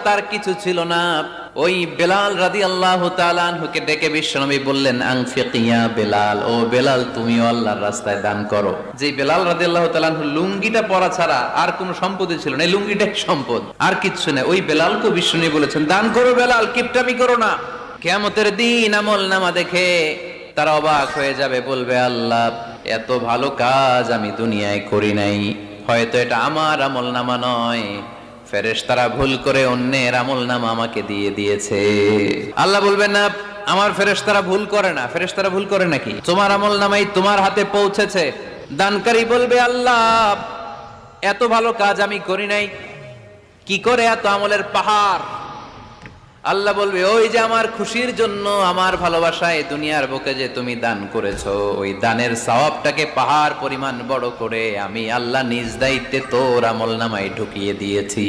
তার কিছু ছিল না। ওই বেলাল রাদিয়াল্লাহু তাআলা আনহুকে ডেকে বিশ্বনবী বললেন, আনফিকিয়া বেলাল, ও বেলাল তুমিও আল্লাহর রাস্তায় দান করো। যে বেলাল রাদিয়াল্লাহু তাআলা আনহু লুঙ্গিটা পরা ছাড়া আর কোনো সম্পদই ছিল না, এই লুঙ্গিটাই সম্পদ, আর কিচ্ছু না। ওই বেলালকে বিশ্বনবী বলেছেন, দান করো বেলাল, কিপটামি করো না। কিয়ামতের দিন আমলনামা দেখে তারা অবাক হয়ে যাবে, বলবে আল্লাহ এত ভালো কাজ আমি দুনিয়ায় করি নাই, হয়তো এটা আমার আমলনামা নয়, ফেরেশতারা ভুল করে অন্যের আমলনামা আমাকে দিয়ে দিয়েছে। আল্লাহ বলবেন না আমার ফেরেশতারা ভুল করে না। ফেরেশতারা ভুল করে নাকি? তোমার আমলনামাই তোমার হাতে পৌঁছেছে। দানকারী বলবে আল্লাহ এত ভালো কাজ আমি করি নাই, কি করে এত আমলের পাহাড়। আল্লাহ বলবে ওই যে আমার খুশির জন্য, আমার ভালোবাসায় দুনিয়ার বুকে যে তুমি দান করেছো, ওই দানের সওয়াবটাকে পাহাড় পরিমাণ বড় করে আমি আল্লাহ নিজ দায়িত্বে তোর আমলনামায় ঢুকিয়ে দিয়েছি।